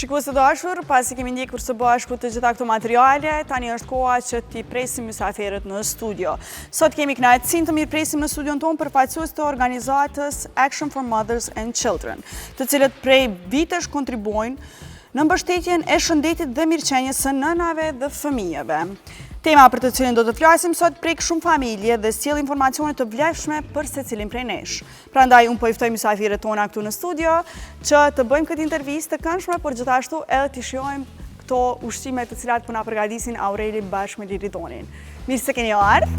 Shikues të dashur, pasi kemi ndjekur së bashku të gjitha këto materiale, tani është koha që t'i presim mysafirët në studio. Sot kemi kënaqësinë të mirëpresim në studion tonë përfaqësues të organizatës Action for Mothers and Children, të cilët prej vitesh kontribuojnë në mbështetjen e shëndetit dhe mirëqenies së nënave dhe fëmijëve. Tema për të cilin do të flasim sot prek shumë familje dhe sjell informacione të vlefshme për secilin prej nesh. Prandaj unë po i ftoj mysafirët tona këtu në studio që të bëjmë këtë intervistë të këndshme, por gjithashtu edhe të shohim këto ushqime të cilat po na përgatisin Aureli bashkë me Liridonin. Mirë se keni ardhur.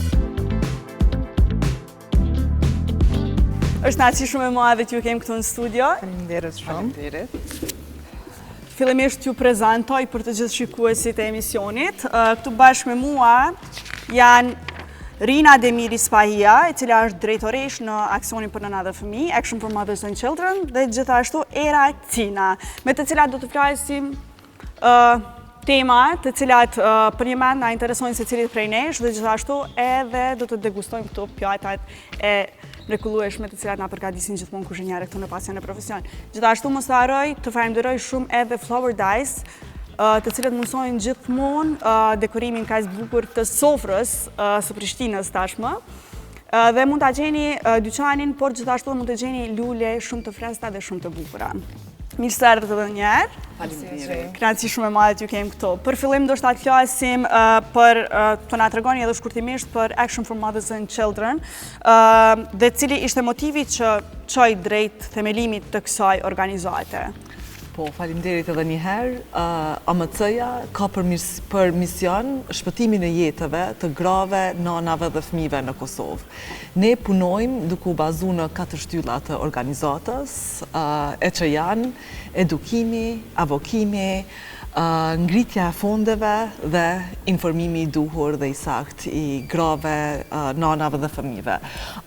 Është kënaqësi shumë e madhe që ju kem këtu në studio. Faleminderit shumë. Faleminderit. Fillimisht ju prezantoj për të gjithë shikuesit e emisionit. Këtu bashkë me mua janë Rina Demiri Spahia, e cila është drejtoresh në aksionin për nëna dhe fëmijë, Action for Mothers and Children, dhe gjithashtu Era Cina, me të cilat do të flasim tema të cilat për një mend na interesojnë secilit prej nesh dhe gjithashtu edhe do të degustojmë këto pjatat e mrekullueshme të cilat na përgatisin gjithmonë kuzhinierë këtu në Pasion e Profesion. Gjithashtu mos të harroj të falenderoj shumë edhe Flower Dice, të cilët mësojnë gjithmonë dekorimin kaq të bukur të sofrës së Prishtinës tashmë. Dhe mund ta gjeni dyqanin, por gjithashtu mund të gjeni lule shumë të freskëta dhe shumë të bukura. Mirë se erdhët edhe një herë. Faleminderit. Kënaqësi shumë e madhe që ju kem këtu. Për fillim do të flasim për të na tregoni edhe shkurtimisht për Action for Mothers and Children, dhe cili ishte motivi që çoi drejt themelimit të kësaj organizate. Po, faleminderit edhe një herë. AMC-ja ka për mision shpëtimin e jetëve të grave, nanave dhe fëmijëve në Kosovë. Ne punojmë duke u bazuar në 4 shtylla të organizatës, e që janë edukimi, avokimi, ngritja e fondeve dhe informimi i duhur dhe i sakt i grave, nanave dhe fëmijëve.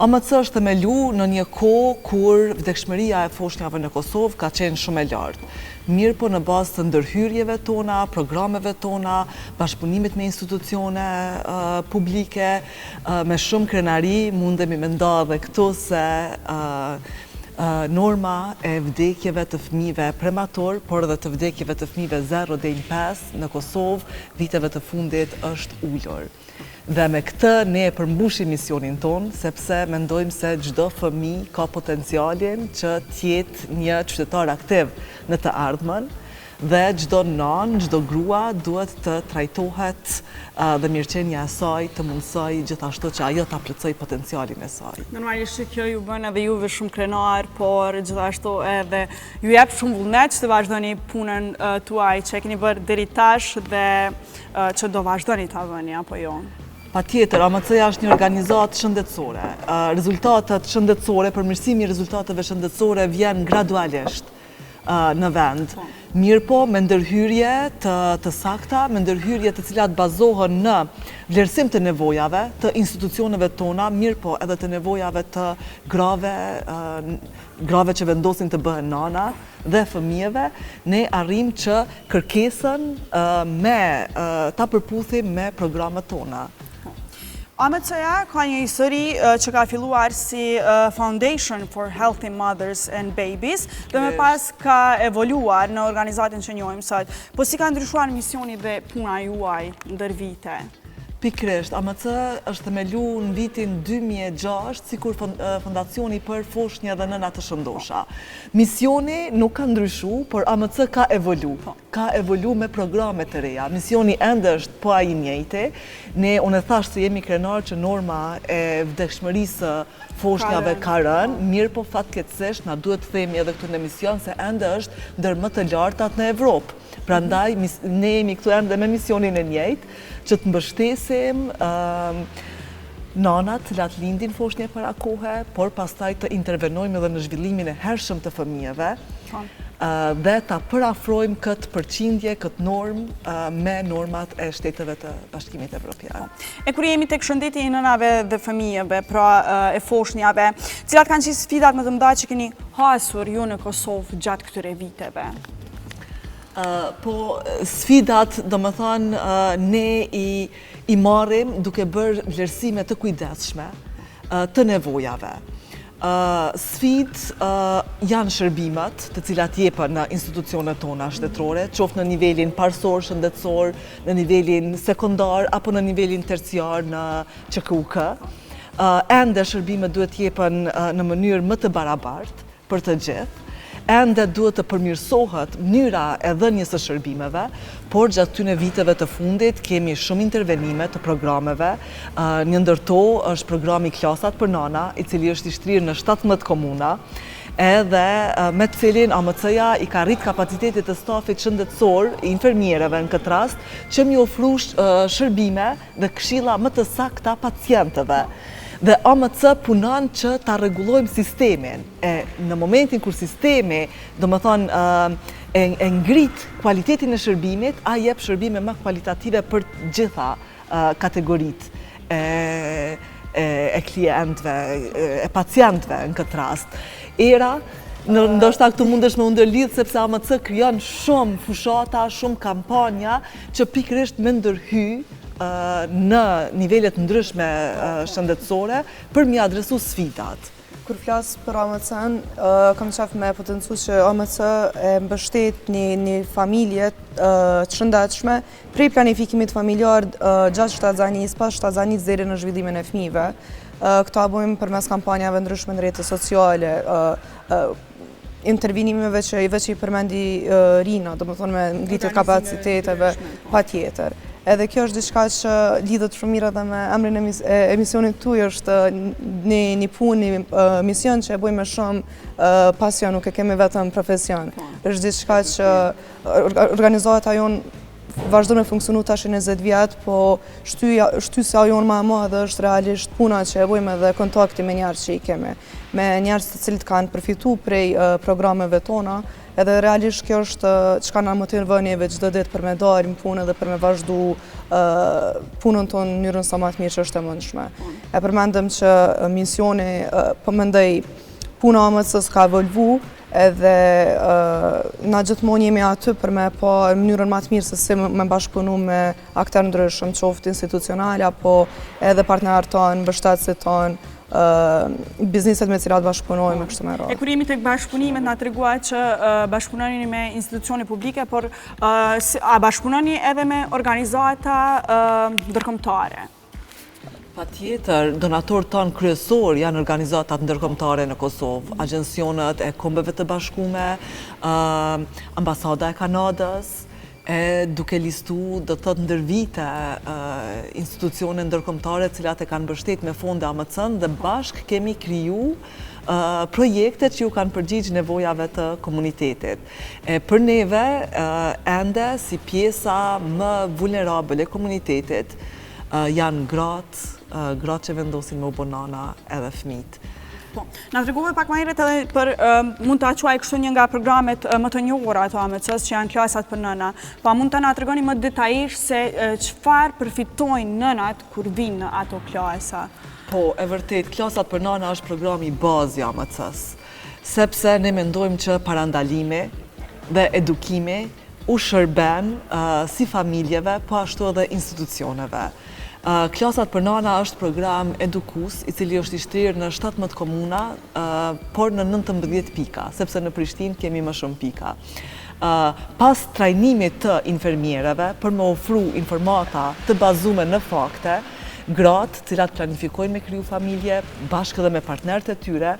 AMC është themelu në një kohë kur vdekshmëria e foshnjave në Kosovë ka qenë shumë e lartë. Mirë po në bazë të ndërhyrjeve tona, programeve tona, bashkëpunimit me institucione publike, me shumë krenari mundemi me nda dhe këto se norma e vdekjeve të fëmijëve prematur, por edhe të vdekjeve të fëmijëve 0 deri në 5 në Kosovë viteve të fundit është ulur. Dhe me këtë ne e përmbushim misionin tonë, sepse mendojmë se çdo fëmijë ka potencialin që të jetë një qytetar aktiv në të ardhmen, dhe çdo nanë, çdo grua duhet të trajtohet dhe mirëqenia e saj të mundsoj gjithashtu që ajo ta plotësoj potencialin e saj. Normalisht që kjo ju bën edhe juve shumë krenar, por gjithashtu edhe ju jep shumë vullnet që të vazhdoni punën tuaj që e keni bërë deri tash dhe që do vazhdoni ta bëni, apo jo? Patjetër, AMC-ja është një organizatë shëndetësore. Rezultatet shëndetësore, përmirësimi i rezultateve shëndetësore vjen gradualisht në vend. Mirë po, me ndërhyrje të sakta, me ndërhyrje të cilat bazohen në vlerësim të nevojave të institucioneve tona, mirë po edhe të nevojave të grave që vendosin të bëhen nana dhe fëmijëve, ne arrim që kërkesën ta përputhim me programet tona. AMC-ja ka një histori që ka filluar si Foundation for Healthy Mothers and Babies dhe me pas ka evoluar në organizatën që njohim sot. Po si ka ndryshuar misioni dhe puna juaj ndër vite? Pikërisht, AMC është themelu në vitin 2006 sikur fondacioni për foshnjë dhe nëna të shëndosha. Misioni nuk ka ndryshu, por AMC ka evolu me programe të reja. Misioni ende është po ai njëjti. Ne unë e thash se jemi krenar që norma e vdekshmërisë foshnjave ka rënë, mirë po fatkeqësisht na duhet të themi edhe këtu në mision se ende është ndër më të lartat në Evropë. Prandaj ne jemi këtu ende me misionin e njëjtë, që të mbështesim nanat cilat lindin foshnje para kohe, por pastaj të intervenojmë edhe në zhvillimin e hershëm të fëmijëve dhe ta përafrojmë këtë përqindje, këtë normë me normat e shteteve të Bashkimit Evropian. E kur jemi tek shëndeti i nënave dhe fëmijëve, pra e foshnjave, cilat kanë qenë sfidat më të mëdha që keni hasur ju në Kosovë gjatë këtyre viteve? Po, sfidat, do më thonë, ne i marrim duke bërë vlerësime të kujdesshme të nevojave. Sfidë janë shërbimet të cilat jepen në institucionet tona shtetërore, qoftë në nivelin parsor, shëndetësor, në nivelin sekondar apo në nivelin terciar në QKUK. Ende shërbimet duhet jepen në mënyrë më të barabartë për të gjithë. Ende duhet të përmirësohet mënyra e dhënies së shërbimeve, por gjatë këtyre viteve të fundit kemi shumë intervenime të programeve. Një ndër to është programi Klasat për Nana, i cili është i shtrirë në 17 komuna, edhe me të cilin AMC-ja i ka rrit kapacitetit të stafit shëndetësor, i infermierëve në këtë rast, që mi ofru shërbime dhe këshilla më të sakta pacientëve. Dhe AMC punon që ta rregullojmë sistemin. Në momentin kur sistemi, do më thonë, e ngrit kualitetin e shërbimit, a jep shërbime më kualitative për gjitha kategoritë e klientëve, e pacientëve në këtë rast. Ndoshta këtu mundesh me ndërlidh sepse AMC krijon shumë fushata, shumë kampanja që pikërisht me ndërhy në nivelet ndryshme shëndetësore për mi adresu sfidat. Kur flas për AMC-n, kam qef me potencu që AMC e mbështet një familje të shëndetshme prej planifikimit familjar gjatë shtatzanis, pas shtatzanis deri në zhvillimin e fëmijëve. Këto bojmë përmes kampanjave ndryshme në rrjete sociale, intervenimeve që i përmendi Rina, do më thonë me ngritjet kapaciteteve, patjetër. Edhe kjo është diçka që lidhet shumë mirë edhe me emrin e emisionit tuaj, është një punë, një mision që e bëjmë me shumë pasion, nuk e kemi vetëm profesion. Është diçka që organizata jonë vazhdo me funksionu tash 20 vjet, po shtysja jonë më e madhe është realisht puna që e bëjmë edhe kontakti me njerëz që i kemi, me njerëz të cilët kanë përfitu prej programeve tona, edhe realisht kjo është çka na motivon neve çdo ditë për me dalë në punë dhe për me vazhdu punën tonë në mënyrën sa më të mirë që është e mundshme. E përmendëm që misioni, po mendoj, puna e AMC-s ka evolvu, edhe na gjithmonë jemi aty për me pa mënyrën më të mirë se si me bashkëpunu me aktorë ndryshëm, qoftë institucional apo edhe partnerët tonë, mbështetësit tonë, bizneset me cilat bashkëpunojmë kështu me radhë. E kur jemi tek bashkëpunimet, na tregua që bashkëpunoni me institucione publike, por a bashkëpunoni edhe me organizata ndërkombëtare? Patjetër, donatorët tanë kryesor janë organizatat ndërkombëtare në Kosovë, agjensionet e Kombeve të Bashkuara, Ambasada e Kanadës, duke listu do të thotë ndër vite institucione ndërkombëtare cilat e kanë mbështet me fonde AMC-n dhe bashk kemi kriju projektet që ju kanë përgjigjë nevojave të komunitetit. Për neve, ende si pjesa më vulnerabël e komunitetit janë gratë që vendosin me u bo nana edhe fëmijët. Na tregove pak më herët edhe për mund ta quaj kështu një nga programet më të njohura të AMC-s që janë Klasat për Nëna. Pa mund ta na tregoni më detajisht se çfarë përfitojnë nënat kur vinë në ato klasa? Po, e vërtet, Klasat për Nëna është programi bazë i AMC-s, sepse ne mendojmë që parandalimi dhe edukimi u shërben si familjeve, po ashtu edhe institucioneve. Klasat për Nana është program edukus, i cili është i shtrirë në 17 komuna, por në 19 pika, sepse në Prishtinë kemi më shumë pika. Pas trajnimit të infermiereve për me ofru informata të bazume në fakte, gratë, cilat planifikojnë me kriju familje, bashkë dhe me partnerët e tyre,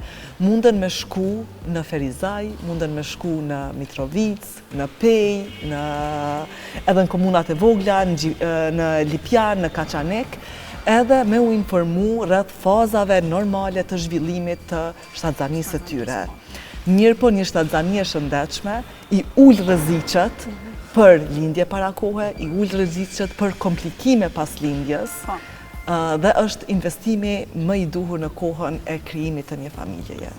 munden me shku në Ferizaj, munden me shku në Mitrovic, në Pej, edhe në komunat e vogla, në Lipjan, në Kaçanek, edhe me u informu rreth fazave normale të zhvillimit të shtatzanisë së tyre. Mirë po një shtatzani e shëndetshme i ul rreziqet për lindje para kohe, i ul rreziqet për komplikime pas lindjes, dhe është investimi më i duhur në kohën e krijimit të një familjeje.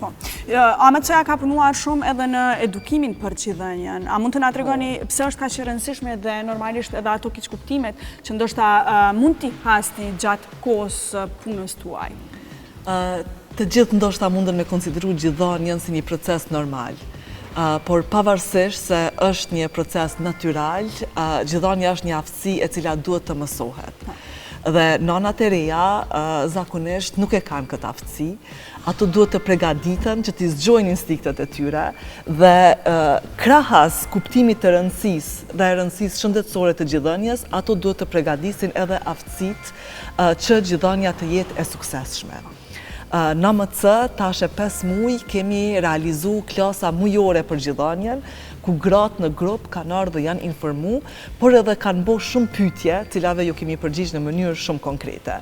AMC-ja ka punuar shumë edhe në edukimin për qidhënjen. A mund të na tregoni pse është kaq e rëndësishme dhe normalisht edhe ato keqkuptimet që ndoshta mund t'i hasni gjatë kohës punës tuaj? Të gjithë ndoshta mundën me konsideru gjithëdhënien si një proces normal. Por pavarësisht se është një proces natyral, gjithëdhënia është një aftësi e cila duhet të mësohet. Dhe nanat e reja zakonisht nuk e kanë këtë aftësi. Ato duhet të pregaditen që t'i zgjojnë instiktet e tyre dhe krahas kuptimit të rëndësisë dhe rëndësisë shëndetësore të gjithënjes, ato duhet të pregadisin edhe aftësitë që gjithënja të jetë e suksesshme. Në MC, tash e 5 muaj, kemi realizu klasa mujore për gjithënjen, ku gratë në grup kanë ardhur dhe janë informu, por edhe kanë bërë shumë pyetje, cilave ju kemi përgjigjë në mënyrë shumë konkrete.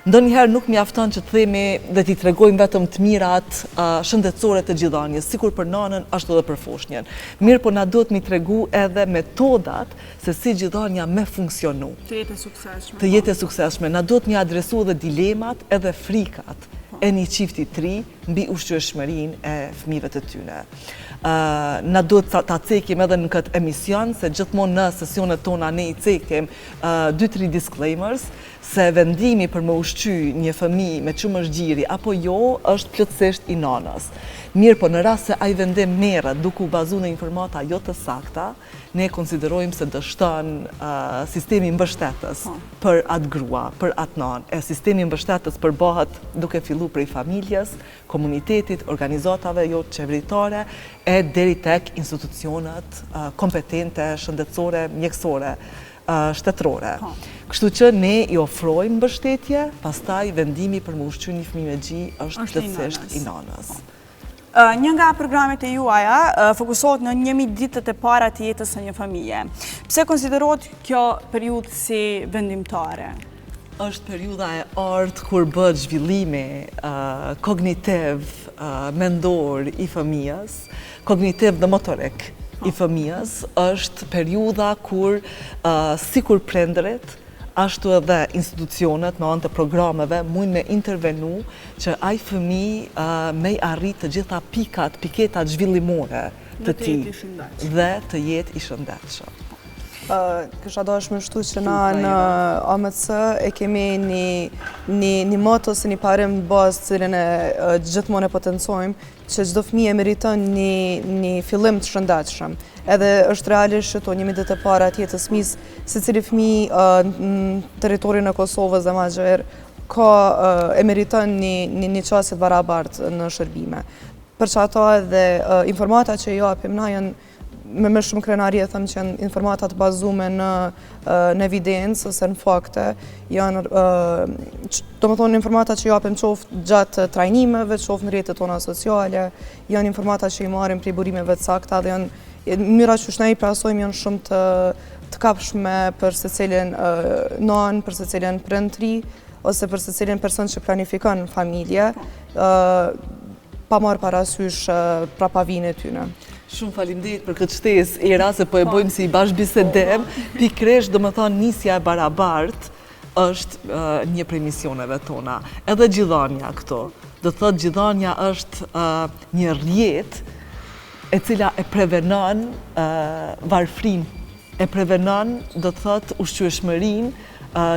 Ndonjëherë nuk mjafton që të themi dhe t'i tregojmë vetëm të mirat shëndetësore të gjithënjes, sikur për nanën ashtu edhe për foshnjën. Mirë, po na duhet mi tregu edhe metodat se si gjithënja me funksionu. Të jetë e suksesshme. Të jetë e suksesshme. Na duhet mi adresu edhe dilemat edhe frikat e një qifti tri mbi ushqyeshmërinë e fëmijëve të tyre. Na duhet ta cekim edhe në këtë emision, se gjithmonë në sesionet tona ne i cekim 2-3 disclaimers, se vendimi për me ushqy një fëmijë me çumëshgjiri apo jo është plotësisht i nanës. Mirë, po në rast se ai vendim merret duke u bazuar në informata jo të sakta, ne konsiderojmë se dështon sistemi mbështetës për atë grua, për atë nanë. Sistemi mbështetës përbohet duke filluar prej familjes, komunitetit, organizatave jo qeveritare e deri tek institucionet kompetente, shëndetësore, mjekësore, shtetërore. Kështu që ne i ofrojmë mbështetje, pastaj vendimi për me ushqy një fëmijë me gjy është plotësisht i nanës. Një nga programet e juaja fokusohet në 1000 ditët e para të jetës së një fëmije. Pse konsiderohet kjo periudhë si vendimtare? Është periudha e artë kur bëhet zhvillimi kognitiv, mendor i fëmijës, kognitiv dhe motorik i fëmijës, është periudha kur sikur prindërit, ashtu edhe institucionet me anë të programeve mund me intervenu që ai fëmijë me arrit të gjitha piketat zhvillimore të tij dhe të jetë i shëndetshëm. Kësha dashme shtu që na në AMC e kemi një moto se një parim në bazë cilin e gjithmonë e potencojmë që çdo fëmijë e meriton një fillim të shëndetshëm. Edhe është realisht që to 1000 ditë e para të jetës fëmijës, secili fëmijë në territorin e Kosovës dhe ma gjerë e meriton një qasje të barabartë në shërbime. Për që ato edhe informata që i japim na janë me shumë krenari e thëmë që janë informatat bazume në evidencë ose në fakte, janë do më thonë informatat që japim qoftë gjatë trajnimeve, qoftë në rrjetet tona sociale, janë informatat që i marim prej burimeve të sakta dhe janë mënyra që ne i prasojmë janë shumë të kapshme për secilin nan, për secilin prindëri, ose për secilin person që planifikon familje, pa marrë parasysh prapavinë e tyne. Shumë faleminderit për këtë shtesë, Era, se po e bëjmë si bashkëbisedem, pikërisht do të thonë nisja e barabartë është një prej misioneve tona. Edhe gjithënja këto. Do të thotë gjithënja është një rrjet e cila e prevenon varfrinë, e prevenon do të thotë ushqyeshmërinë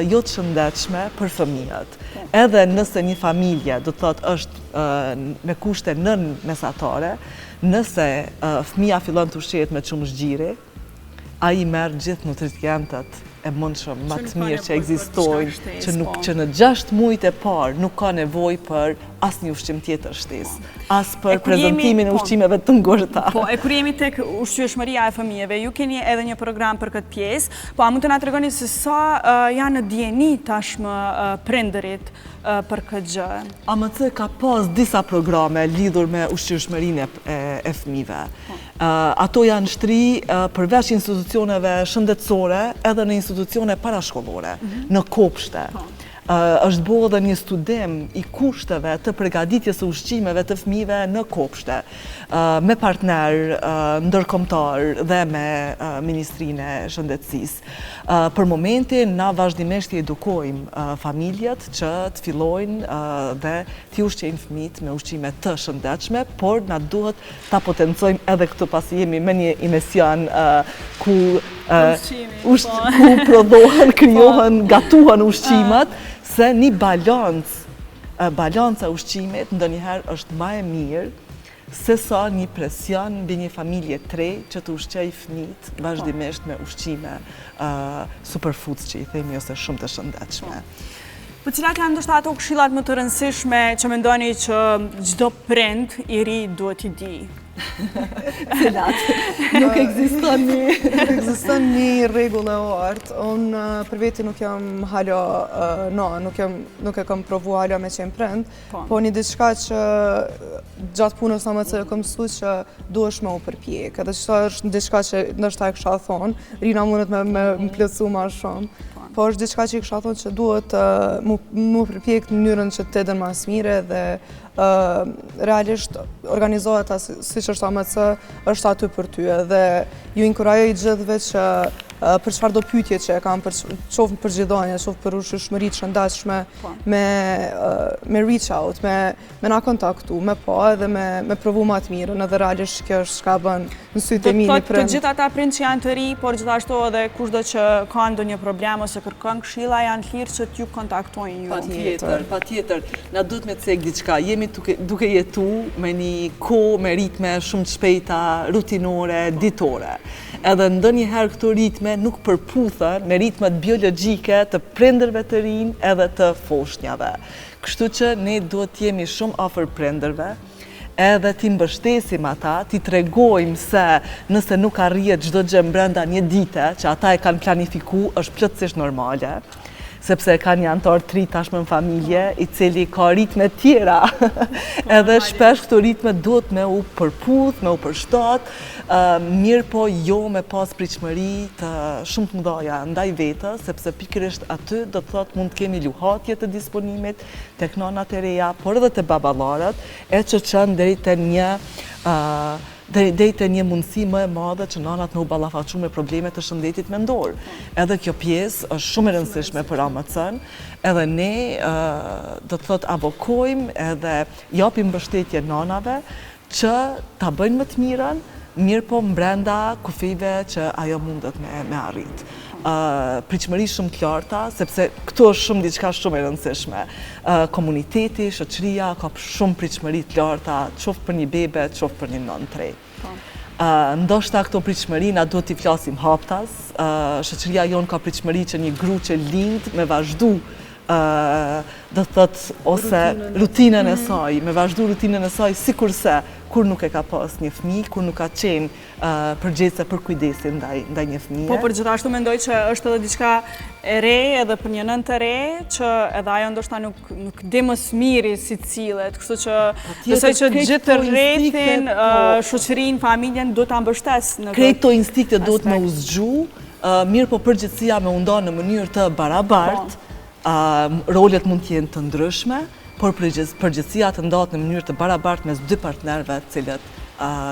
jo të shëndetshme për fëmijët. Edhe nëse një familje do të thotë është me kushte nën mesatare, nëse fëmija fillon të ushqehet me çumëshgjiri, ai merr gjithë nutrientet e mundshëm më të mirë që ekzistojnë, që në 6 muajt e parë nuk ka nevojë për asnjë ushqim tjetër shtesë, as për prezantimin e ushqimeve të ngurta. Po, e kur jemi tek ushqyeshmëria e fëmijëve, ju keni edhe një program për këtë pjesë, po a mund të na tregoni se sa janë në dieni tashmë prindërit për këtë gjë? AMC ka pas disa programe lidhur me ushqyeshmërinë e fëmijëve. Ato janë shtri përveç institucioneve shëndetësore edhe në institucione parashkollore, në kopshte. Është bërë edhe një studim i kushteve të përgatitjes së ushqimeve të fëmijëve në kopshte, me partner ndërkombëtar dhe me Ministrinë e Shëndetësisë. Për momentin, na vazhdimisht i edukojmë familjet që të fillojnë dhe t'i ushqejnë fëmijët me ushqime të shëndetshme, por na duhet ta potencojmë edhe këtu pasi jemi me një emision ku prodhohen, krijohen, gatuhen ushqimet, se një balanca ushqimit ndonjëherë është më e mirë se sa një presion mbi një familje tre që të ushqej fëmijët vazhdimisht me ushqime superfoods që i themi ose shumë të shëndetshme. Po cilat janë ndoshta ato këshillat më të rëndësishme që mendoni që çdo prind i ri duhet i di? Cilat? Nuk ekziston një rregull e qartë. Unë për veti nuk jam hala nuk e kam provu hala me qenë prind, po një diçka që gjatë punës në AMC kam mësuar që duhesh me u përpjek. Edhe që është diçka që ndoshta e kisha thonë, Rina mundet me plotësu më shumë. Po është diçka që i kisha thonë që duhet mu përpjek në mënyrën që të edhen mas mire dhe realisht organizohet siç është AMC është aty për ty dhe ju inkurajoj gjithëve që për çfarëdo pyetje që e kam qoftë për gjithonja, qoftë për ushqyeshmëri të shëndetshme, me reach out, me na kontaktu, me pa edhe me provu më të mirën, edhe realisht kjo është çka bën në sytë e mi një prind. Të gjithë ata prind që janë të ri, por gjithashtu edhe kushdo që ka ndonjë problem ose kërkon këshilla janë të lirë që t'ju kontaktojnë ju. Patjetër. Na duhet me cek diçka. Jemi duke jetu me një kohë me ritme shumë të shpejta, rutinore, ditore. Edhe ndonjëherë këto ritme nuk përputhen me ritmet biologjike të prindërve të rinj edhe të foshnjave. Kështu që ne duhet të jemi shumë afër prindërve, edhe t'i mbështesim ata, t'i tregojmë se nëse nuk arrihet çdo gjë brenda një dite që ata e kanë planifikuar është plotësisht normale. Sepse ka një antar të ri tashmë në familje, i cili ka ritme tjera. Edhe shpesh këto ritme duhet me u përputh, me u përshtat, mirë po jo me pas pritshmëri të shumë të mëdha ndaj vetës, sepse pikërisht aty do të thotë mund të kemi luhatje të disponimit tek nënat e reja, por edhe te baballarët, e që çon deri te një mundësi më e madhe që nënat me u ballafaqu me probleme të shëndetit mendor. Edhe kjo pjesë është shumë e rëndësishme për AMC-n, edhe ne do të thotë avokojmë edhe japim mbështetje nënave që ta bëjnë më të mirën, mirë po brenda kufive që ajo mundet me arrit. Pritshmëri shumë të larta, sepse këtu është shumë diçka shumë e rëndësishme. Komuniteti, shoqëria ka shumë pritshmëri të larta, qoftë për një bebe, qoftë për një nën të re. Ndoshta këto pritshmëri na duhet t'i flasim haptas. Shoqëria jonë ka pritshmëri që një gru që lind me vazhdu do të thotë ose rutinën e saj, me vazhdu rutinën e saj sikurse kur nuk e ka pas një fëmijë, kur nuk ka qenë përgjegjëse për kujdesin ndaj një fëmije. Po për gjithashtu mendoj që është edhe diçka e re edhe për një nën të re që edhe ajo ndoshta nuk di më së miri si cilët, kështu që besoj që gjithë rrethin, shoqërinë, familjen do ta mbështes në krejt këto instikte duhet me u zgju, mirë po përgjithësia me u nda në mënyrë të barabartë. Rolet mund të jenë të ndryshme, por përgjithësia të ndahet në mënyrë të barabartë mes dy partnerëve të cilët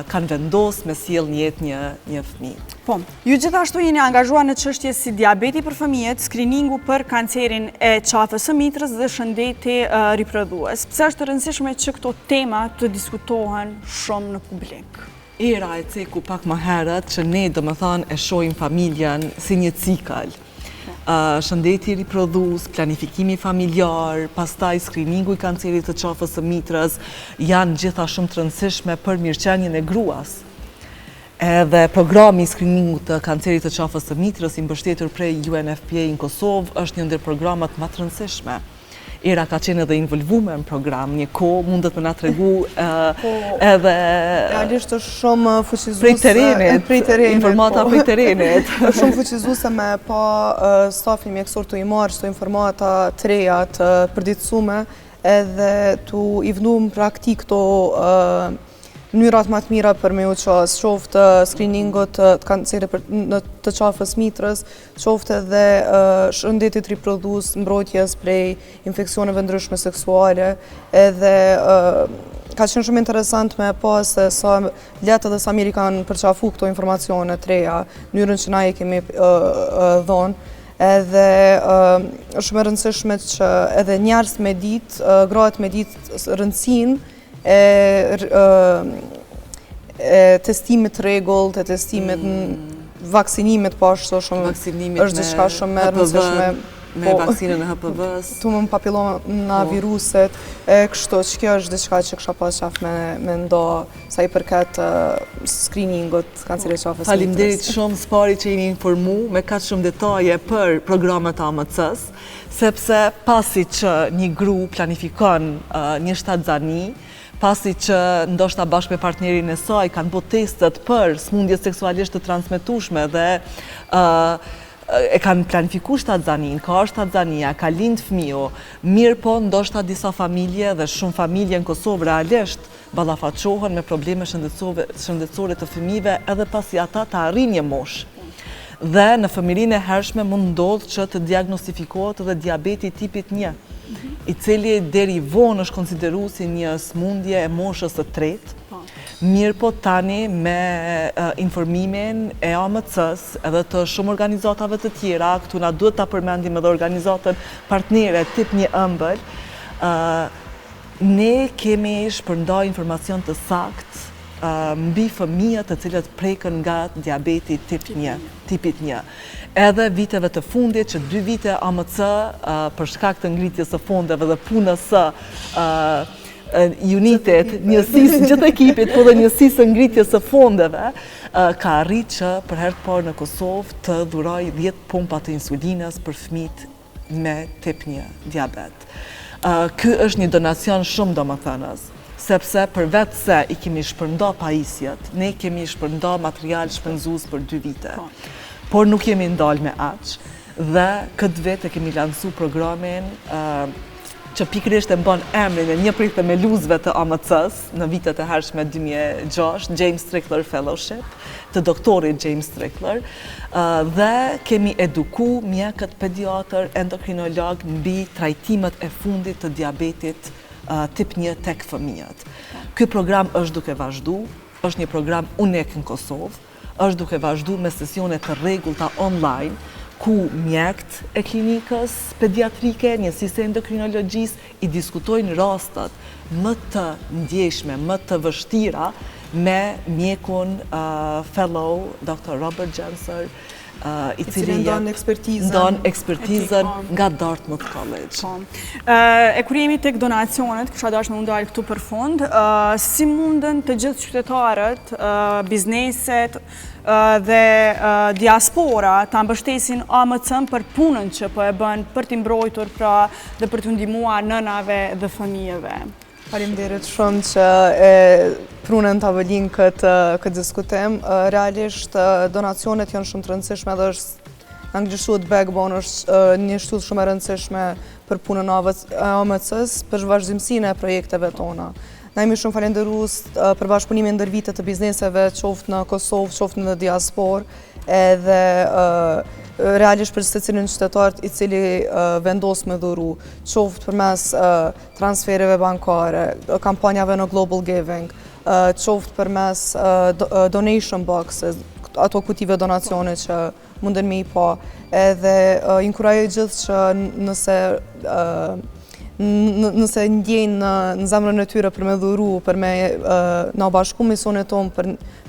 kanë vendosur me sjell në jetë një fëmijë. Po, ju gjithashtu jeni angazhuar në çështje si diabeti për fëmijët, skriningu për kancerin e qafës së mitrës dhe shëndeti riprodhues. Pse është e rëndësishme që këto tema të diskutohen shumë në publik? Era e ceku pak më herët që ne domethënë e shohim familjen si një cikël. Shëndeti riprodhues, planifikimi familjar, pastaj skriningu i kancerit të qafës së mitrës janë gjitha shumë të rëndësishme për mirëqenien e gruas. Edhe programi i skriningut të kancerit të qafës së mitrës i mbështetur prej UNFPA në Kosovë është një ndër programat më të rëndësishme. Era ka qenë edhe involvume në program, një kohë mundet me na tregu edhe realisht është shumë fuqizuese prej terenit, informata prej terenit. Është shumë fuqizuese me pa stafin mjekësor të i marrë çdo informata të reja të përditësume edhe tu i vënu në praktik këto mënyrat më të mira për me u qas, qoftë screeningot të kancerit të qafës mitrës, qoftë edhe shëndetit riprodhues, mbrojtjes prej infeksioneve ndryshme seksuale, edhe ka qenë shumë interesant me pas se sa letë dhe sa mirë i kanë përqafu këto informacione të reja, mënyrën që na i kemi dhonë. Edhe është shumë e rëndësishme që edhe njerëz me ditë, gratë me ditë rëndësinë testimit rregullt, testimit vaksinimit po ashtu shumë është diçka shumë e rëndësishme. Me vaksinën e HPV-s. Tumën papiloma viruset, kështu që kjo është diçka që kisha pas qaf me ndo sa i përket screeningut kancerit qafës. Faleminderit shumë s'pari që jeni informu me kaq shumë detaje për programet e AMC-s, sepse pasi që një grup planifikon një shtatzani, pasi që ndoshta bashkë me partnerin e saj kanë bërë testet për smundje seksualisht të transmetueshme dhe e kanë planifiku shtatzanin, ka shtatzania, ka lind fëmiu, mirë po ndoshta disa familje dhe shumë familje në Kosovë realisht ballafaqohen me probleme shëndetësore të fëmijëve edhe pasi ata të arrijnë një moshë. Dhe në fëmijërinë e hershme mund ndodhë që të diagnostifikohet edhe diabeti tipit 1, i cili deri vonë është konsideruar si një smundje e moshës së tretë. Mirë po tani me informimin e AMC-s edhe të shumë organizatave të tjera, këtu na duhet ta përmendim edhe organizatën partnere tip 1 ëmbël, ne kemi shpërndar informacion të sakt mbi fëmijët të cilët preken nga diabeti tipit 1. Edhe viteve të fundit, që 2 vite AMC për shkak të ngritjes së fondeve dhe punës së unitet, njësisë gjithë ekipit, po dhe njësisë ngritjes së fondeve, ka arrit që për herë të parë në Kosovë të dhuroj 10 pompa të insulinës për fëmijët me tip 1 diabet. Ky është një donacion shumë domethënës, sepse përveç se i kemi shpërnda pajisjet, ne kemi shpërnda material shpenzues për 2 vite. Por nuk jemi ndalë me aq, dhe këtë vit e kemi lansu programin që pikërisht e mban emrin e një prej themeluesve të AMC-s në vitet e hershme 2006, James Strickler Fellowship, të doktorit James Strickler, dhe kemi eduku mjekët pediatër, endokrinolog mbi trajtimet e fundit të diabetit tip 1 tek fëmijët. Ky program është duke vazhdu, është një program unik në Kosovë, është duke vazhdu me sesione të rregullta online, ku mjekët e klinikës pediatrike, njësisë e endokrinologjisë, i diskutojnë rastet më të ndjeshme, më të vështira me mjekun fellow Dr. Robert Jenser, i cili ndonë ekspertizën nga Dartmouth College. E kur jemi tek donacionet, kisha dashur me ndalë këtu për fund, si mundën të gjithë qytetarët, bizneset dhe diaspora ta mbështesin AMC-n për punën që po e bën për t'i mbrojtur dhe për t'u ndihmuar nënave dhe fëmijëve. Faleminderit shumë që e prunën të avëllin këtë diskutim. Realisht, donacionet janë shumë të rëndësishme dhe është në anglisht backbone, është një shtullë shumë e rëndësishme për punën AMC-s, për vazhdimsinë e projekteve tona. Na jemi shumë falenderues për bashkëpunimin ndër vitet të bizneseve, qoftë në Kosovë, qoftë në diasporë, edhe realisht për secilin qytetar i cili vendos me dhuru, qoftë përmes transfereve bankare, kampanjave në Global Giving, qoftë përmes donation boxes, ato kutive donacione që munden me i pa, edhe inkurajoj gjithë që nëse ndjejnë në zemrën e tyre për me dhuru, për me na bashku misionet tonë për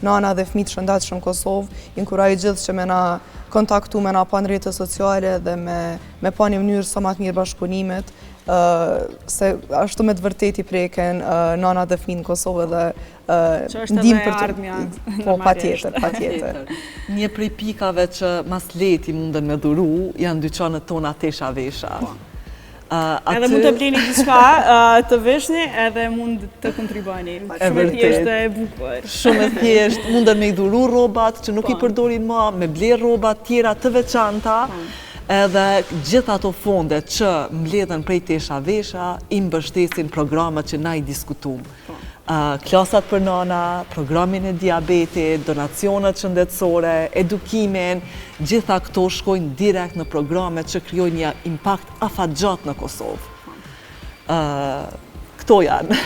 nana dhe fëmijët shëndetshëm në Kosovë, inkurajoj gjithë që me na kontaktu me na pa në rrjetet sociale dhe me pa një mënyrë sa më të mirë bashkëpunimit, se ashtu me të vërtet i preken nana dhe fëmijët në Kosovë dhe ndim për të... Po, patjetër. Një prej pikave që mas leti mundën me dhuru, janë dyqanet tona tesha vesha. Edhe mund të bleni diçka të veshni edhe mund të kontribuani. Shumë e thjeshtë e bukur. Shumë e thjeshtë, mundën me i dhuru rrobat që nuk i përdorin më, me ble rrobat tjera të veçanta, edhe gjithë ato fonde që mbledhen prej tesha vesha i mbështesin programet që na i diskutum. Klasat për nana, programin e diabetit, donacionet shëndetësore, edukimin, gjitha këto shkojnë direkt në programet që krijojnë një impakt afatgjat në Kosovë. Këto janë.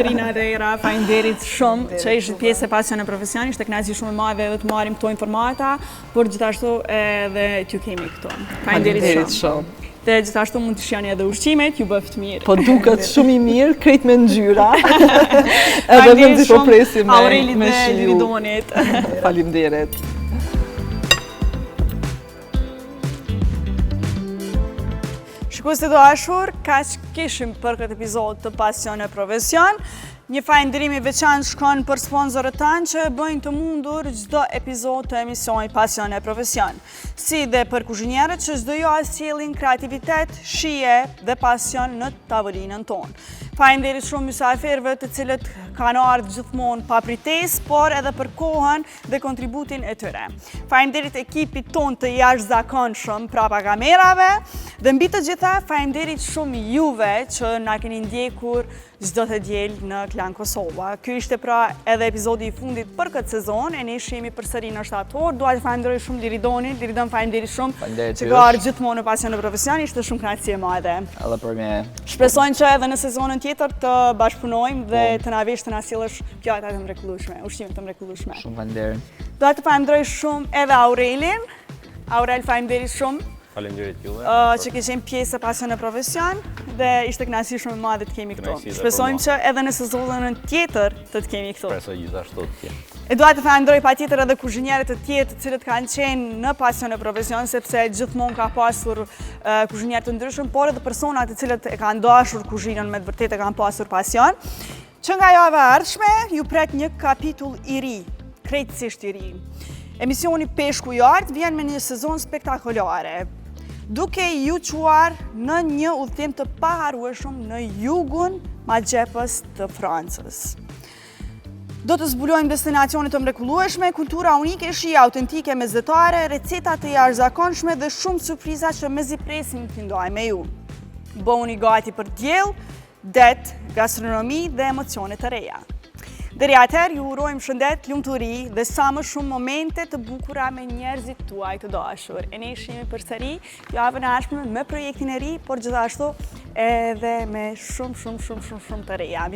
Rina Rejra, faleminderit shumë që ishit pjesë e Pasion e Profesion, ishte kënaqësi shumë e madhe edhe të marrim këto informata, por gjithashtu edhe t'ju kemi këtu. Faleminderit shumë. Dhe gjithashtu mund të shihni edhe ushqimet, ju bëft mirë. Po duket shumë i mirë, krejt me ngjyra. Edhe vendi po presim me Aurelit dhe Liridonit. Faleminderit. Shikues të dashur, kaq kishim për këtë epizod të Pasion e Profesion. Një falënderim i veçantë shkon për sponsorët tanë që bëjnë të mundur çdo epizod të emisionit Pasion e Profesion. Si dhe për kuzhinierët që çdo javë sjellin kreativitet, shije dhe pasion në tavolinën tonë. Falënderit shumë mysafirëve të cilët kanë ardhur gjithmonë pa pritesë, por edhe për kohën dhe kontributin e tyre. Falënderit ekipit tonë të jashtëzakonshëm prapa kamerave dhe mbi të gjitha falënderit shumë juve që na keni ndjekur çdo të diel në Klan Kosova. Ky ishte pra edhe epizodi i fundit për këtë sezon, e ne shihemi përsëri në shtator. Dua të falenderoj shumë Liridonin, falënderit shumë që ka ardhur gjithmonë në Pasion e Profesion, ishte shumë kënaqësi e madhe. Edhe për me. Shpresojmë që edhe në sezonin tjetër të bashkëpunojmë dhe të na vesh të na sjellësh pjata të mrekullueshme, ushqime të mrekullueshme. Shumë falenderoj. Dua të falenderoj shumë edhe Aurelin. Aurel, falënderit shumë. Faleminderit juve. Që ke qenë pjesë e Pasion e Profesion dhe ishte kënaqësi shumë e madhe të kemi këtu. Shpresojmë që edhe në sezonin tjetër të kemi këtu. Shpresoj gjithashtu të kemi. E dua të falenderoj patjetër edhe kuzhinierët të tjerë të cilët kanë qenë në Pasion e Profesion, sepse gjithmonë ka pasur kuzhinierë të ndryshëm, por edhe persona të cilët e kanë dashur kuzhinën me të vërtetë kanë pasur pasion. Që nga java e ardhshme ju pret një kapitull i ri, krejtësisht i ri. Emisioni Peshku i Art vjen me një sezon spektakolare, duke ju quar në një udhëtim të paharrueshëm në jugun magjepës të Francës. Do të zbulojmë destinacione të mrekullueshme, kultura unike, shije autentike mezetare, receta të jashtëzakonshme dhe shumë surpriza që mezi presim të ndajmë me ju. Bëhuni gati për diell, det, gastronomi dhe emocione të reja. Deri atëherë ju urojmë shëndet, lumturi dhe sa më shumë momente të bukura me njerëzit tuaj të dashur. E ne shihemi përsëri javën e ardhshme me projektin e ri, por gjithashtu edhe me shumë të reja.